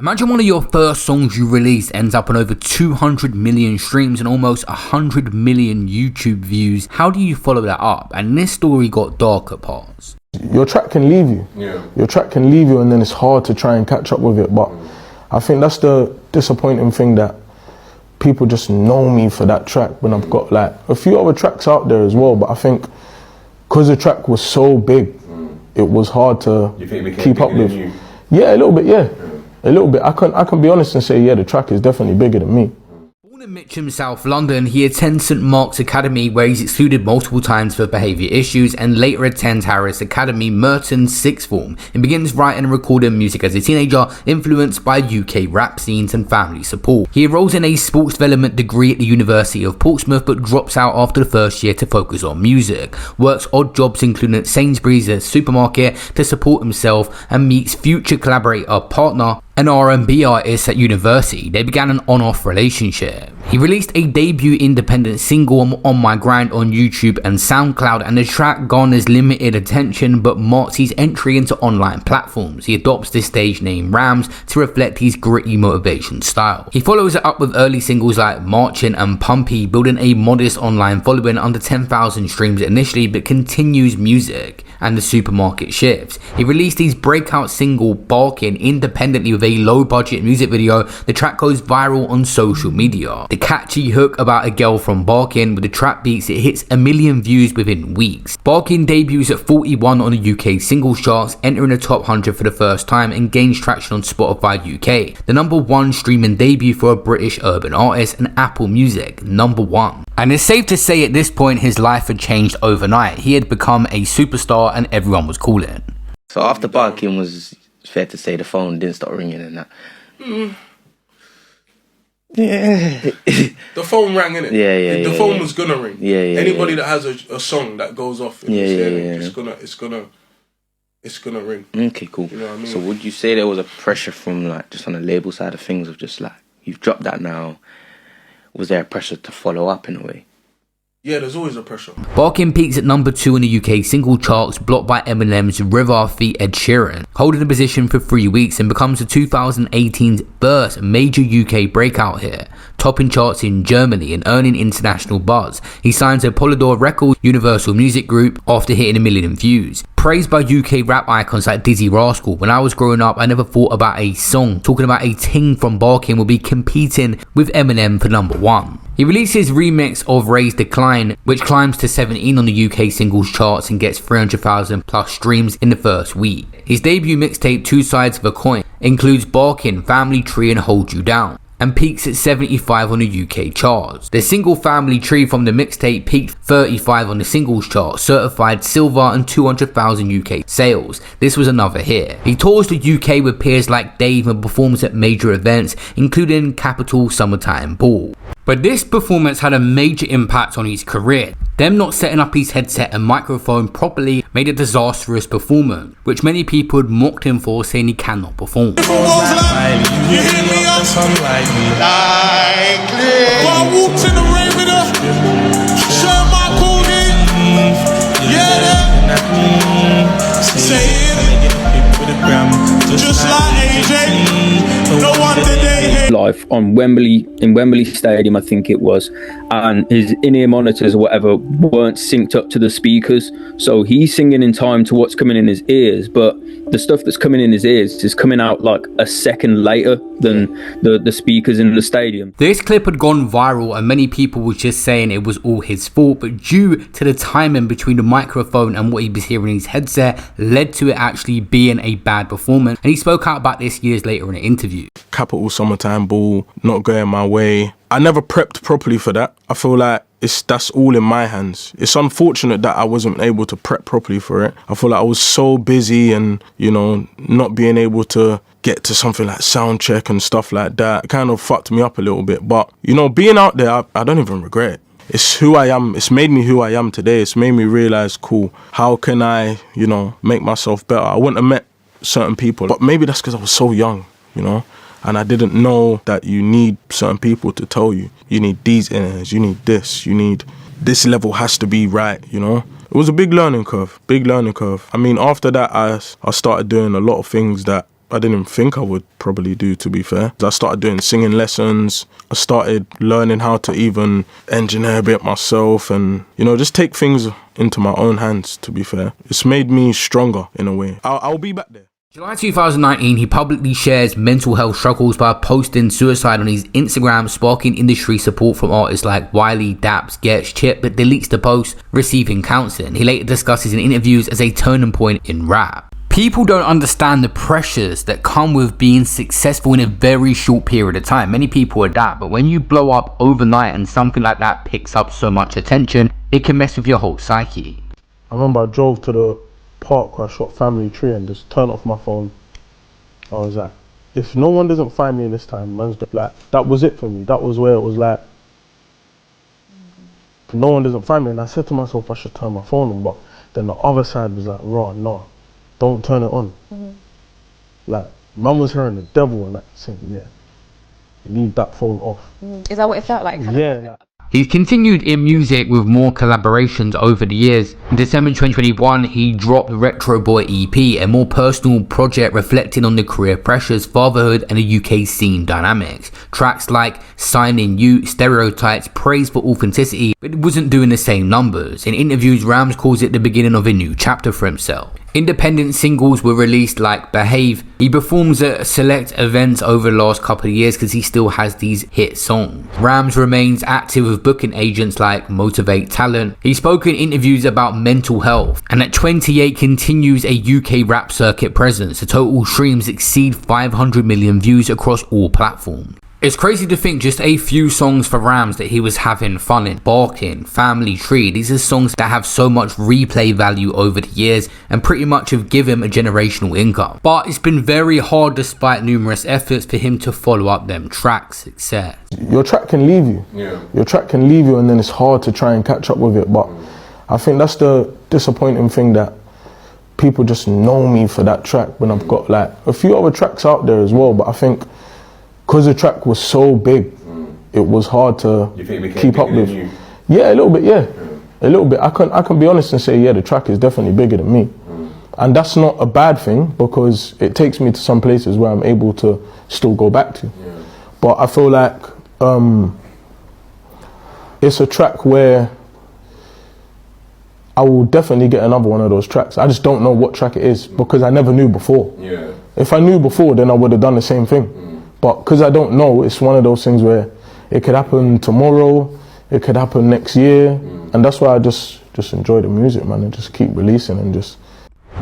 Imagine one of your first songs you released ends up on over 200 million streams and almost 100 million YouTube views. How do you follow that up? And this story got dark at parts. Your track can leave you. Your track can leave you and then it's hard to try and catch up with it. But I think that's the disappointing thing, that people just know me for that track when I've got like a few other tracks out there as well. But I think because the track was so big, it was hard to keep up with. Yeah, a little bit, yeah. A little bit. I can be honest and say, yeah, the track is definitely bigger than me. Born in Mitcham, South London, he attends St Mark's Academy, where he's excluded multiple times for behaviour issues, and later attends Harris Academy, Merton's sixth form, and begins writing and recording music as a teenager, influenced by UK rap scenes and family support. He enrolls in a sports development degree at the University of Portsmouth, but drops out after the first year to focus on music. Works odd jobs including at Sainsbury's, a supermarket, to support himself, and meets future collaborator partner, an R&B artist at university. They began an on-off relationship. He released a debut independent single, On My Grind, on YouTube and SoundCloud, and the track garners limited attention but marks his entry into online platforms. He adopts the stage name Rams to reflect his gritty motivation style. He follows it up with early singles like Marching and Pumpy, building a modest online following under 10,000 streams initially, but continues music and the supermarket shifts. He released his breakout single Barking independently with a low budget music video. The track goes viral on social media. The catchy hook about a girl from Barking with the trap beats, it hits 1 million views within weeks. Barking debuts at 41 on the UK singles charts, entering the top 100 for the first time, and gains traction on Spotify UK, the #1 streaming debut for a British urban artist, and Apple Music, #1. And it's safe to say at this point his life had changed overnight. He had become a superstar and everyone was calling. So after Barking, was fair to say the phone didn't start ringing and that. Yeah. The phone rang, innit? Yeah. The phone was gonna ring. Yeah. Anybody that has a song that goes off, it's gonna ring. Okay, cool. You know what I mean? So would you say there was a pressure from like just on the label side of things of just like you've dropped that now? Was there a pressure to follow up in a way? Yeah, there's always a pressure. Barking peaks at #2 in the UK single charts, blocked by Eminem's River feat Ed Sheeran, holding the position for 3 weeks, and becomes the 2018's first major UK breakout hit, topping charts in Germany and earning international buzz. He signs to Polydor Records, Universal Music Group, after hitting 1 million views. Praised by UK rap icons like Dizzy Rascal. When I was growing up, I never thought about a song talking about a ting from Barking will be competing with Eminem for #1. He releases remix of Ray's Decline, which climbs to 17 on the UK singles charts and gets 300,000 plus streams in the first week. His debut mixtape, Two Sides of a Coin, includes Barking, Family Tree and Hold You Down, and peaks at 75 on the UK charts. The single Family Tree from the mixtape peaked 35 on the singles chart, certified silver and 200,000 UK sales. This was another hit. He tours the UK with peers like Dave and performs at major events, including Capital Summertime Ball. But this performance had a major impact on his career. Them not setting up his headset and microphone properly made a disastrous performance, which many people had mocked him for, saying he cannot perform. Live on Wembley, in Wembley Stadium I think it was, and his in-ear monitors or whatever weren't synced up to the speakers, so he's singing in time to what's coming in his ears, but the stuff that's coming in his ears is coming out like a second later than the speakers in the stadium. This clip had gone viral and many people were just saying it was all his fault, but due to the timing between the microphone and what he was hearing in his headset led to it actually being a bad performance, and he spoke out about this years later in an interview. Capital Summertime Ball, not going my way. I never prepped properly for that. I feel like that's all in my hands. It's unfortunate that I wasn't able to prep properly for it. I feel like I was so busy and, you know, not being able to get to something like sound check and stuff like that. It kind of fucked me up a little bit. But, you know, being out there, I don't even regret it. It's who I am. It's made me who I am today. It's made me realize, cool, how can I, you know, make myself better? I wouldn't have met certain people, but maybe that's because I was so young, you know? And I didn't know that you need certain people to tell you. You need these inners, you need this level has to be right, you know? It was a big learning curve. I mean, after that, I started doing a lot of things that I didn't think I would probably do, to be fair. I started doing singing lessons. I started learning how to even engineer a bit myself and, you know, just take things into my own hands, to be fair. It's made me stronger in a way. I'll be back there. July 2019, he publicly shares mental health struggles by posting suicide on his Instagram, sparking industry support from artists like Wiley, Daps, Getz, Chip, but deletes the post, receiving counseling. He later discusses in interviews as a turning point in rap. People don't understand the pressures that come with being successful in a very short period of time. Many people adapt, but when you blow up overnight and something like that picks up so much attention, it can mess with your whole psyche. I remember I drove to the park where I shot Family Tree and just turned off my phone. I was like, if no one doesn't find me this time, man's just like, that was it for me. That was where it was like, if no one doesn't find me. And I said to myself I should turn my phone on, but then the other side was like, raw, no, don't turn it on. Like, man was hearing the devil and like saying, yeah, leave that phone off. Is that what it felt like? Yeah. He's continued in music with more collaborations over the years. In December 2021, he dropped Retro Boy EP, a more personal project reflecting on the career pressures, fatherhood and the UK scene dynamics. Tracks like Signing You, Stereotypes, praise for authenticity, but it wasn't doing the same numbers. In interviews, Rams calls it the beginning of a new chapter for himself. Independent singles were released like Behave. He performs at select events over the last couple of years because he still has these hit songs. Rams remains active with booking agents like Motivate Talent. He spoke in interviews about mental health, and at 28 continues a UK rap circuit presence. The total streams exceed 500 million views across all platforms. It's crazy to think just a few songs for Rams that he was having fun in. Barking, Family Tree, these are songs that have so much replay value over the years and pretty much have given him a generational income. But it's been very hard despite numerous efforts for him to follow up them tracks' success. Your track can leave you. Yeah. Your track can leave you and then it's hard to try and catch up with it. But I think that's the disappointing thing, that people just know me for that track when I've got like a few other tracks out there as well. But I think because the track was so big, it was hard to keep up with. Yeah, a little bit, yeah. A little bit. I can be honest and say, yeah, the track is definitely bigger than me. And that's not a bad thing because it takes me to some places where I'm able to still go back to. But I feel like it's a track where I will definitely get another one of those tracks. I just don't know what track it is because I never knew before. If I knew before, then I would have done the same thing. But because I don't know, it's one of those things where it could happen tomorrow, it could happen next year, and that's why I just enjoy the music, man, and just keep releasing and just.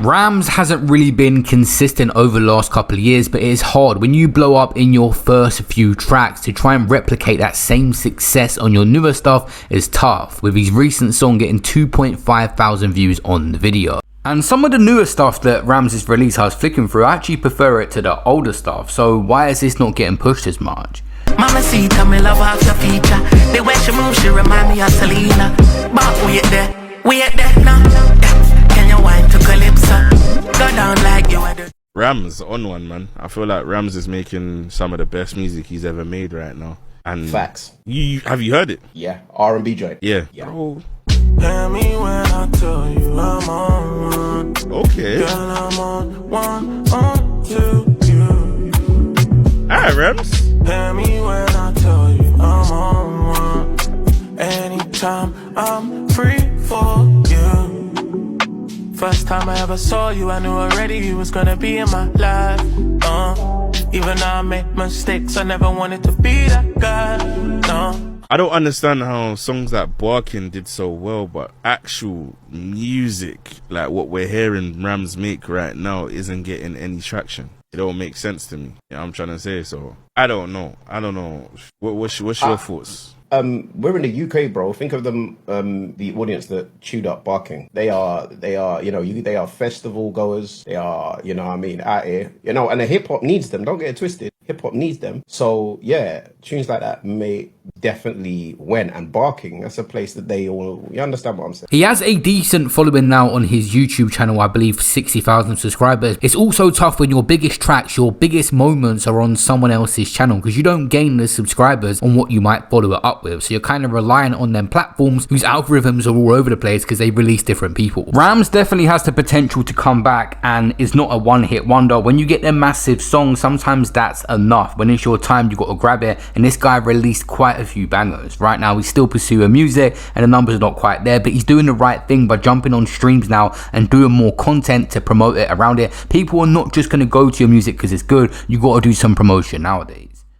Rams hasn't really been consistent over the last couple of years, but it is hard when you blow up in your first few tracks to try and replicate that same success on your newer stuff is tough, with his recent song getting 2.5 thousand views on the video. And some of the newer stuff that Rams has released, I was flicking through, I actually prefer it to the older stuff, so why is this not getting pushed as much? Mama see, tell me love off your feature. The way she moves, she remind me of Selena. But wait there now. Yeah. Can you wine to Calypso? Go down like you are the Rams on one, man. I feel like Rams is making some of the best music he's ever made right now. And facts. Have you heard it? Yeah, R&B joint. Yeah. Bro. Hear me when I tell you I'm on one. Okay. Girl, I'm on one to you. Alright, Rams. Hear me when I tell you I'm on one. Anytime I'm free for you. First time I ever saw you, I knew already you was gonna be in my life. Even though I made mistakes, I never wanted to be that guy. No. I don't understand how songs like Barking did so well, but actual music, like what we're hearing Rams make right now, isn't getting any traction. It don't make sense to me. Yeah, I'm trying to say so. I don't know. What's your thoughts? We're in the UK, bro. Think of them, the audience that chewed up Barking. They are, they are festival goers. They are, out here, and the hip hop needs them. Don't get it twisted. Hip hop needs them. So yeah, tunes like that may definitely went. And Barking, that's a place that they all, you understand what I'm saying? He has a decent following now on his YouTube channel, I believe 60,000 subscribers. It's also tough when your biggest tracks, your biggest moments are on someone else's channel, because you don't gain the subscribers on what you might follow it up with. So you're kind of relying on them platforms whose algorithms are all over the place because they release different people. Rams definitely has the potential to come back and is not a one-hit wonder. When you get them massive songs, sometimes that's enough. When it's your time, you got to grab it. And this guy released quite a few bangers. Right now he's still pursuing music and the numbers are not quite there, but he's doing the right thing by jumping on streams now and doing more content to promote it around it. People are not just going to go to your music because it's good. You got to do some promotion nowadays.